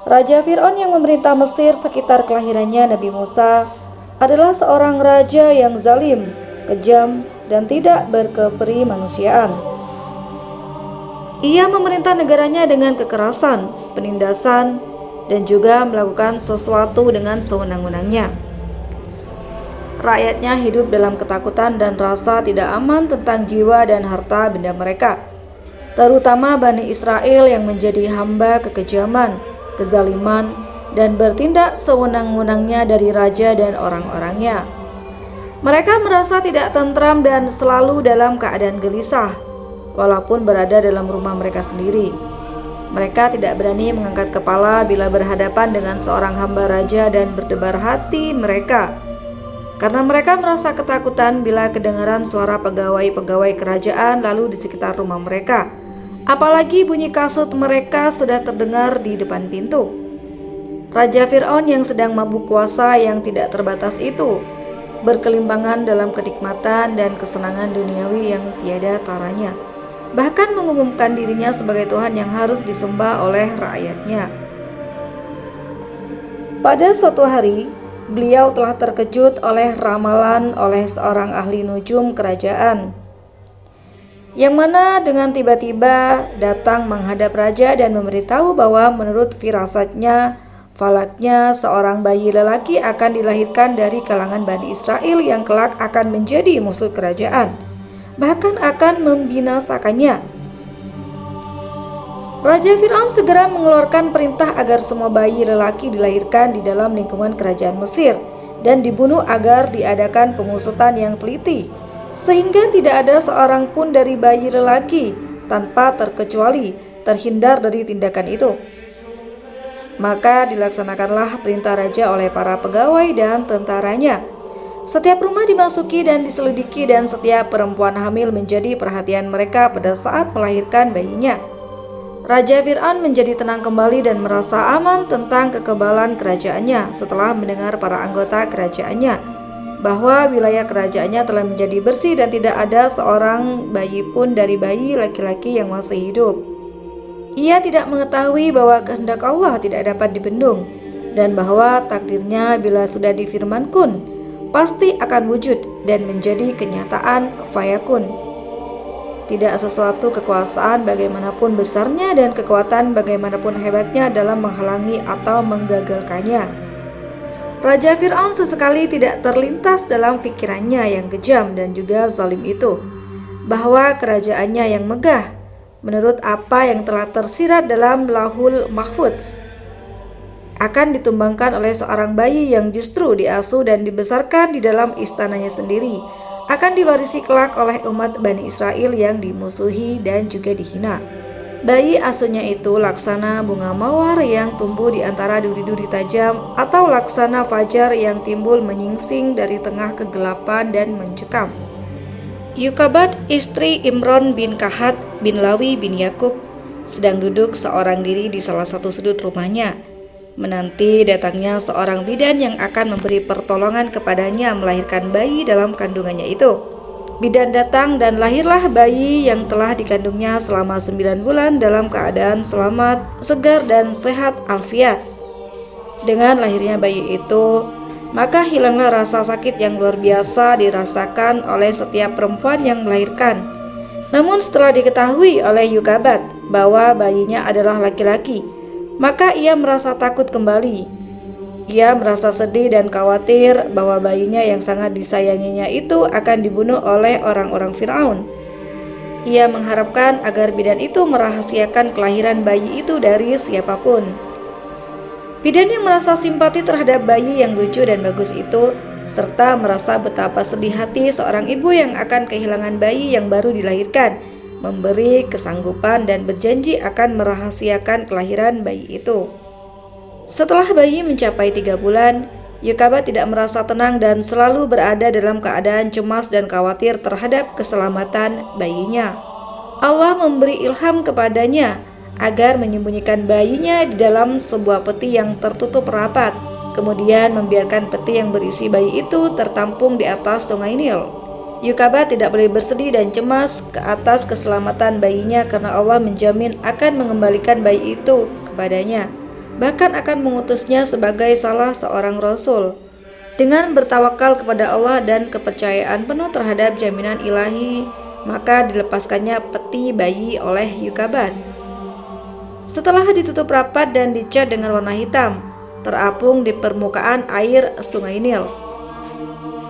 Raja Fir'aun yang memerintah Mesir sekitar kelahirannya Nabi Musa adalah seorang raja yang zalim, kejam, dan tidak berkeperi manusiaan. Ia memerintah negaranya dengan kekerasan, penindasan, dan juga melakukan sesuatu dengan sewenang-wenangnya. Rakyatnya hidup dalam ketakutan dan rasa tidak aman tentang jiwa dan harta benda mereka, terutama Bani Israel yang menjadi hamba kekejaman, kezaliman, dan bertindak sewenang-wenangnya dari raja dan orang-orangnya. Mereka merasa tidak tentram dan selalu dalam keadaan gelisah, walaupun berada dalam rumah mereka sendiri. Mereka tidak berani mengangkat kepala bila berhadapan dengan seorang hamba raja dan berdebar hati mereka, karena mereka merasa ketakutan bila kedengaran suara pegawai-pegawai kerajaan lalu di sekitar rumah mereka. Apalagi bunyi kasut mereka sudah terdengar di depan pintu. Raja Fir'aun yang sedang mabuk kuasa yang tidak terbatas itu berkelimpangan dalam kenikmatan dan kesenangan duniawi yang tiada taranya, bahkan mengumumkan dirinya sebagai Tuhan yang harus disembah oleh rakyatnya. Pada suatu hari, beliau telah terkejut oleh ramalan oleh seorang ahli nujum kerajaan, yang mana dengan tiba-tiba datang menghadap raja dan memberitahu bahwa menurut firasatnya, falaknya, seorang bayi lelaki akan dilahirkan dari kalangan Bani Israel yang kelak akan menjadi musuh kerajaan, bahkan akan membinasakannya. Raja Fir'aun segera mengeluarkan perintah agar semua bayi lelaki dilahirkan di dalam lingkungan kerajaan Mesir dan dibunuh agar diadakan pengusutan yang teliti, sehingga tidak ada seorang pun dari bayi lelaki tanpa terkecuali terhindar dari tindakan itu. Maka dilaksanakanlah perintah raja oleh para pegawai dan tentaranya. Setiap rumah dimasuki dan diselidiki, dan setiap perempuan hamil menjadi perhatian mereka pada saat melahirkan bayinya. Raja Fir'aun menjadi tenang kembali dan merasa aman tentang kekebalan kerajaannya setelah mendengar para anggota kerajaannya bahwa wilayah kerajaannya telah menjadi bersih dan tidak ada seorang bayi pun dari bayi laki-laki yang masih hidup. Ia tidak mengetahui bahwa kehendak Allah tidak dapat dibendung, dan bahwa takdirnya bila sudah difirmankun pasti akan wujud dan menjadi kenyataan fayakun. Tidak sesuatu kekuasaan bagaimanapun besarnya dan kekuatan bagaimanapun hebatnya dalam menghalangi atau menggagalkannya. Raja Fir'aun sesekali tidak terlintas dalam pikirannya yang kejam dan juga zalim itu bahwa kerajaannya yang megah, menurut apa yang telah tersirat dalam Lauhul Mahfudz, akan ditumbangkan oleh seorang bayi yang justru diasuh dan dibesarkan di dalam istananya sendiri, akan diwarisi kelak oleh umat Bani Israel yang dimusuhi dan juga dihina. Bayi asuhnya itu laksana bunga mawar yang tumbuh di antara duri-duri tajam, atau laksana fajar yang timbul menyingsing dari tengah kegelapan dan mencekam. Yukabat, istri Imron bin Kahat bin Lawi bin Yakub, sedang duduk seorang diri di salah satu sudut rumahnya, menanti datangnya seorang bidan yang akan memberi pertolongan kepadanya melahirkan bayi dalam kandungannya itu. Bidan datang dan lahirlah bayi yang telah dikandungnya selama 9 bulan dalam keadaan selamat, segar, dan sehat alfiat. Dengan lahirnya bayi itu, maka hilanglah rasa sakit yang luar biasa dirasakan oleh setiap perempuan yang melahirkan. Namun setelah diketahui oleh Yukabat bahwa bayinya adalah laki-laki, maka ia merasa takut kembali. Ia merasa sedih dan khawatir bahwa bayinya yang sangat disayanginya itu akan dibunuh oleh orang-orang Fir'aun. Ia mengharapkan agar bidan itu merahasiakan kelahiran bayi itu dari siapapun. Bidan yang merasa simpati terhadap bayi yang lucu dan bagus itu, serta merasa betapa sedih hati seorang ibu yang akan kehilangan bayi yang baru dilahirkan, memberi kesanggupan dan berjanji akan merahasiakan kelahiran bayi itu. Setelah bayi mencapai 3 bulan, Yukabat tidak merasa tenang dan selalu berada dalam keadaan cemas dan khawatir terhadap keselamatan bayinya. Allah memberi ilham kepadanya agar menyembunyikan bayinya di dalam sebuah peti yang tertutup rapat, kemudian membiarkan peti yang berisi bayi itu tertampung di atas sungai Nil. Yukabat tidak boleh bersedih dan cemas ke atas keselamatan bayinya karena Allah menjamin akan mengembalikan bayi itu kepadanya. bahkan akan mengutusnya sebagai salah seorang rasul. Dengan bertawakal kepada Allah dan kepercayaan penuh terhadap jaminan ilahi, maka dilepaskannya peti bayi oleh Yukabat. Setelah ditutup rapat dan dicat dengan warna hitam, terapung di permukaan air Sungai Nil.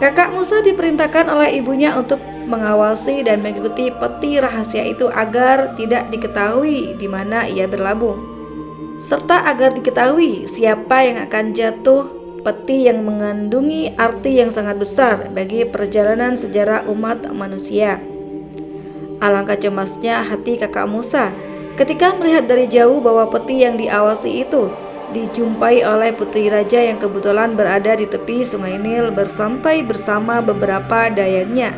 Kakak Musa diperintahkan oleh ibunya untuk mengawasi dan mengikuti peti rahasia itu agar tidak diketahui di mana ia berlabuh, serta agar diketahui siapa yang akan jatuh. Peti yang mengandungi arti yang sangat besar bagi perjalanan sejarah umat manusia. Alangkah cemasnya hati kakak Musa ketika melihat dari jauh bahwa peti yang diawasi itu dijumpai oleh putri raja yang kebetulan berada di tepi Sungai Nil bersantai bersama beberapa dayangnya,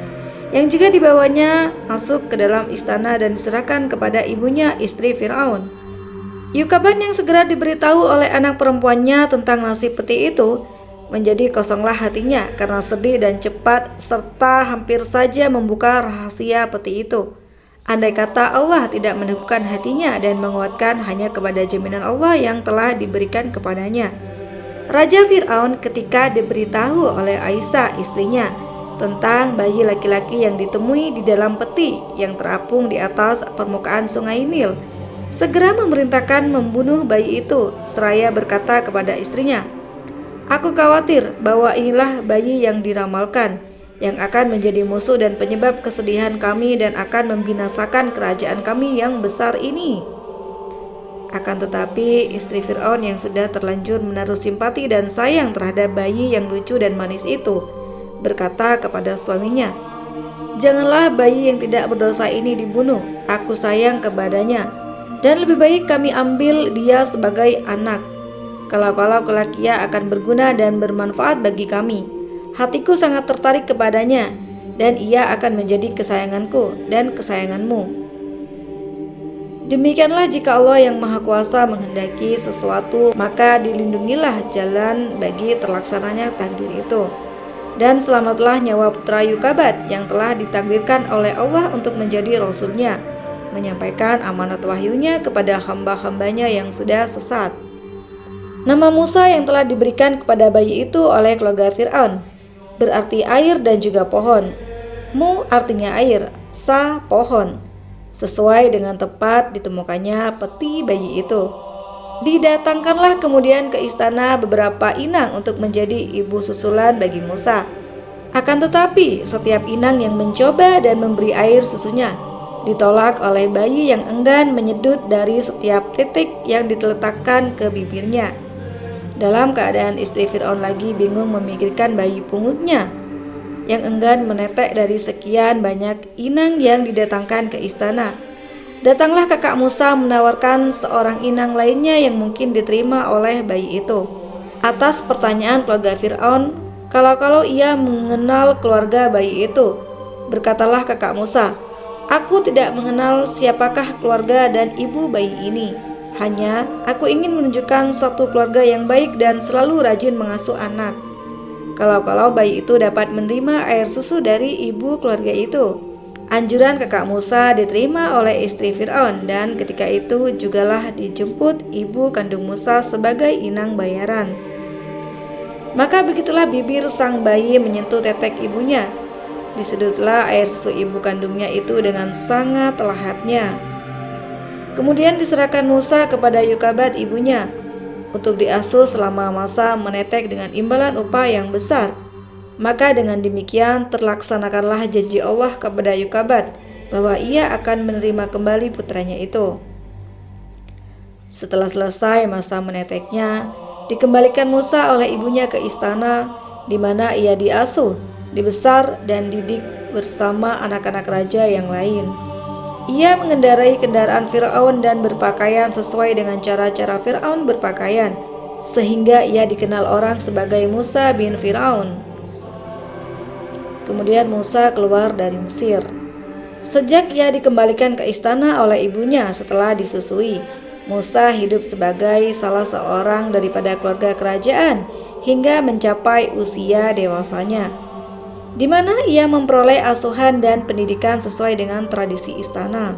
yang juga dibawanya masuk ke dalam istana dan diserahkan kepada ibunya, istri Fir'aun. Yukabat yang segera diberitahu oleh anak perempuannya tentang nasib peti itu menjadi kosonglah hatinya karena sedih dan cepat serta hampir saja membuka rahasia peti itu. Andai kata Allah tidak meneguhkan hatinya dan menguatkan hanya kepada jaminan Allah yang telah diberikan kepadanya. Raja Fir'aun ketika diberitahu oleh Aisyah istrinya tentang bayi laki-laki yang ditemui di dalam peti yang terapung di atas permukaan Sungai Nil, segera memerintahkan membunuh bayi itu seraya berkata kepada istrinya, "Aku khawatir bahwa inilah bayi yang diramalkan, yang akan menjadi musuh dan penyebab kesedihan kami dan akan membinasakan kerajaan kami yang besar ini." Akan tetapi istri Fir'aun yang sudah terlanjur menaruh simpati dan sayang terhadap bayi yang lucu dan manis itu berkata kepada suaminya, "Janganlah bayi yang tidak berdosa ini dibunuh, aku sayang kepadanya. Dan lebih baik kami ambil dia sebagai anak. Kalau kelak ia akan berguna dan bermanfaat bagi kami. Hatiku sangat tertarik kepadanya, dan ia akan menjadi kesayanganku dan kesayanganmu." Demikianlah jika Allah yang Maha Kuasa menghendaki sesuatu, maka dilindungilah jalan bagi terlaksananya takdir itu. Dan selamatlah nyawa putra Yukabat yang telah ditakdirkan oleh Allah untuk menjadi rasulnya, menyampaikan amanat wahyunya kepada hamba-hambanya yang sudah sesat. Nama Musa yang telah diberikan kepada bayi itu oleh keluarga Fir'aun berarti air dan juga pohon. Mu artinya air, sa pohon. Sesuai dengan tepat ditemukannya peti bayi itu. Didatangkanlah kemudian ke istana beberapa inang untuk menjadi ibu susulan bagi Musa. Akan tetapi setiap inang yang mencoba dan memberi air susunya ditolak oleh bayi yang enggan menyedut dari setiap titik yang diletakkan ke bibirnya. Dalam keadaan istri Fir'aun lagi bingung memikirkan bayi pungutnya yang enggan menetek dari sekian banyak inang yang didatangkan ke istana, datanglah kakak Musa menawarkan seorang inang lainnya yang mungkin diterima oleh bayi itu. Atas pertanyaan keluarga Fir'aun, kalau ia mengenal keluarga bayi itu, berkatalah kakak Musa, "Aku tidak mengenal siapakah keluarga dan ibu bayi ini. Hanya aku ingin menunjukkan satu keluarga yang baik dan selalu rajin mengasuh anak. Kalau bayi itu dapat menerima air susu dari ibu keluarga itu." Anjuran kakak Musa diterima oleh istri Fir'aun dan ketika itu jugalah dijemput ibu kandung Musa sebagai inang bayaran. Maka begitulah bibir sang bayi menyentuh tetek ibunya. Disedutlah air susu ibu kandungnya itu dengan sangat lahapnya. Kemudian diserahkan Musa kepada Yukabat ibunya untuk diasuh selama masa menetek dengan imbalan upah yang besar. Maka dengan demikian terlaksanakanlah janji Allah kepada Yukabat bahwa ia akan menerima kembali putranya itu. Setelah selesai masa meneteknya, dikembalikan Musa oleh ibunya ke istana di mana ia diasuh, dibesar dan didik bersama anak-anak raja yang lain. Ia mengendarai kendaraan Fir'aun dan berpakaian sesuai dengan cara-cara Fir'aun berpakaian, sehingga ia dikenal orang sebagai Musa bin Fir'aun. Kemudian Musa keluar dari Mesir. Sejak ia dikembalikan ke istana oleh ibunya setelah disusui, Musa hidup sebagai salah seorang daripada keluarga kerajaan hingga mencapai usia dewasanya, di mana ia memperoleh asuhan dan pendidikan sesuai dengan tradisi istana.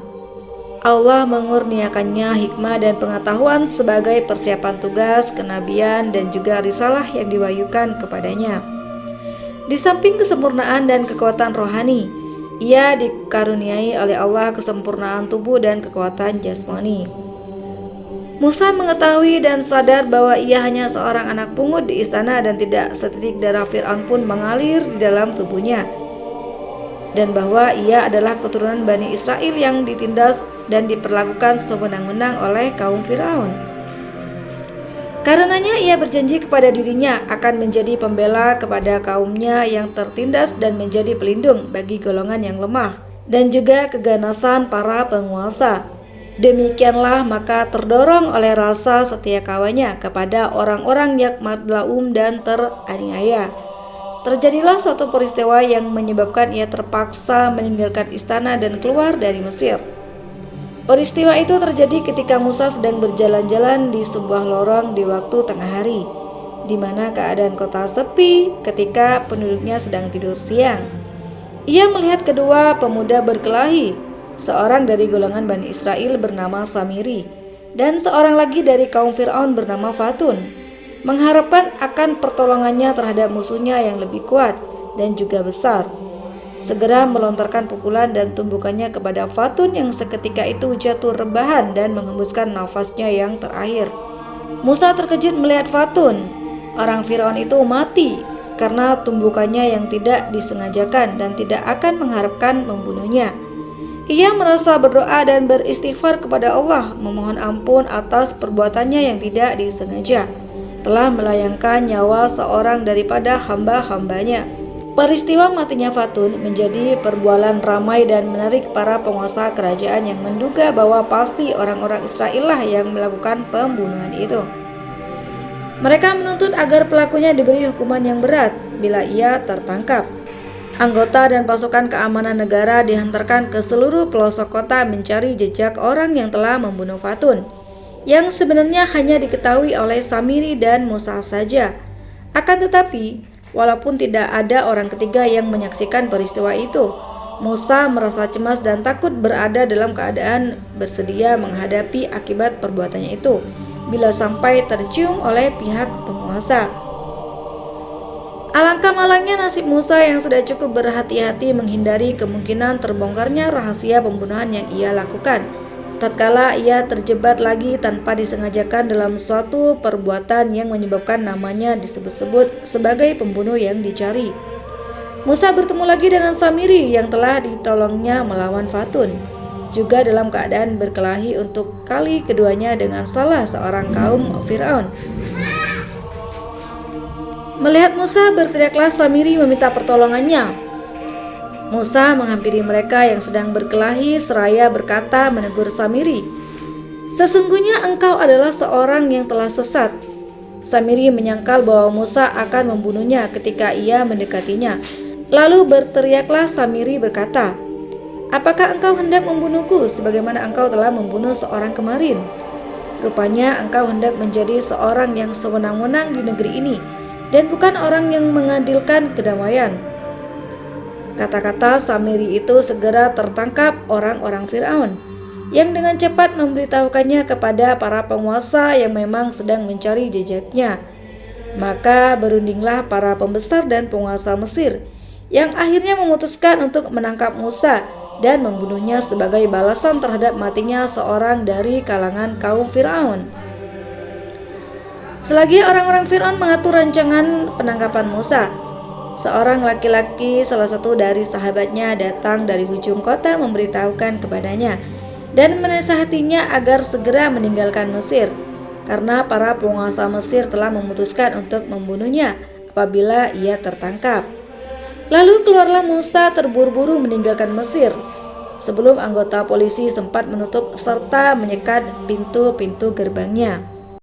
Allah mengurniakannya hikmah dan pengetahuan sebagai persiapan tugas, kenabian, dan juga risalah yang diwahyukan kepadanya. Di samping kesempurnaan dan kekuatan rohani, ia dikaruniai oleh Allah kesempurnaan tubuh dan kekuatan jasmani. Musa mengetahui dan sadar bahwa ia hanya seorang anak pungut di istana dan tidak setitik darah Fir'aun pun mengalir di dalam tubuhnya, dan bahwa ia adalah keturunan Bani Israel yang ditindas dan diperlakukan sewenang-wenang oleh kaum Fir'aun. Karenanya ia berjanji kepada dirinya akan menjadi pembela kepada kaumnya yang tertindas dan menjadi pelindung bagi golongan yang lemah dan juga keganasan para penguasa. Demikianlah maka terdorong oleh rasa setia kawannya kepada orang-orang yang madlaum dan teraniaya, terjadilah suatu peristiwa yang menyebabkan ia terpaksa meninggalkan istana dan keluar dari Mesir. Peristiwa itu terjadi ketika Musa sedang berjalan-jalan di sebuah lorong di waktu tengah hari, di mana keadaan kota sepi ketika penduduknya sedang tidur siang. Ia melihat kedua pemuda berkelahi, seorang dari golongan Bani Israel bernama Samiri dan seorang lagi dari kaum Fir'aun bernama Fatun, mengharapkan akan pertolongannya terhadap musuhnya yang lebih kuat dan juga besar. Segera melontarkan pukulan dan tumbukannya kepada Fatun yang seketika itu jatuh rebahan dan menghembuskan nafasnya yang terakhir. Musa terkejut melihat Fatun, orang Fir'aun itu mati karena tumbukannya yang tidak disengajakan dan tidak akan mengharapkan membunuhnya. Ia merasa berdoa dan beristighfar kepada Allah, memohon ampun atas perbuatannya yang tidak disengaja, telah melayangkan nyawa seorang daripada hamba-hambanya. Peristiwa matinya Fatun menjadi perbualan ramai dan menarik para penguasa kerajaan yang menduga bahwa pasti orang-orang Israel lah yang melakukan pembunuhan itu. Mereka menuntut agar pelakunya diberi hukuman yang berat bila ia tertangkap. Anggota dan pasukan keamanan negara dihantarkan ke seluruh pelosok kota mencari jejak orang yang telah membunuh Fatun, yang sebenarnya hanya diketahui oleh Samiri dan Musa saja. Akan tetapi, walaupun tidak ada orang ketiga yang menyaksikan peristiwa itu, Musa merasa cemas dan takut berada dalam keadaan bersedia menghadapi akibat perbuatannya itu bila sampai tercium oleh pihak penguasa. Alangkah malangnya nasib Musa yang sudah cukup berhati-hati menghindari kemungkinan terbongkarnya rahasia pembunuhan yang ia lakukan, tatkala ia terjebak lagi tanpa disengajakan dalam suatu perbuatan yang menyebabkan namanya disebut-sebut sebagai pembunuh yang dicari. Musa bertemu lagi dengan Samiri yang telah ditolongnya melawan Fatun, juga dalam keadaan berkelahi untuk kali keduanya dengan salah seorang kaum Fir'aun. Melihat Musa, berteriaklah Samiri meminta pertolongannya. Musa menghampiri mereka yang sedang berkelahi seraya berkata menegur Samiri, "Sesungguhnya engkau adalah seorang yang telah sesat." Samiri menyangkal bahwa Musa akan membunuhnya ketika ia mendekatinya. Lalu berteriaklah Samiri berkata, "Apakah engkau hendak membunuhku sebagaimana engkau telah membunuh seorang kemarin? Rupanya engkau hendak menjadi seorang yang sewenang-wenang di negeri ini dan bukan orang yang mengadilkan kedamaian." Kata-kata Samiri itu segera tertangkap orang-orang Fir'aun, yang dengan cepat memberitahukannya kepada para penguasa yang memang sedang mencari jejaknya. Maka berundinglah para pembesar dan penguasa Mesir, yang akhirnya memutuskan untuk menangkap Musa dan membunuhnya sebagai balasan terhadap matinya seorang dari kalangan kaum Fir'aun. Selagi orang-orang Fir'aun mengatur rancangan penangkapan Musa, seorang laki-laki salah satu dari sahabatnya datang dari ujung kota memberitahukan kepadanya dan menasihatinya agar segera meninggalkan Mesir, karena para penguasa Mesir telah memutuskan untuk membunuhnya apabila ia tertangkap. Lalu keluarlah Musa terburu-buru meninggalkan Mesir, sebelum anggota polisi sempat menutup serta menyekat pintu-pintu gerbangnya.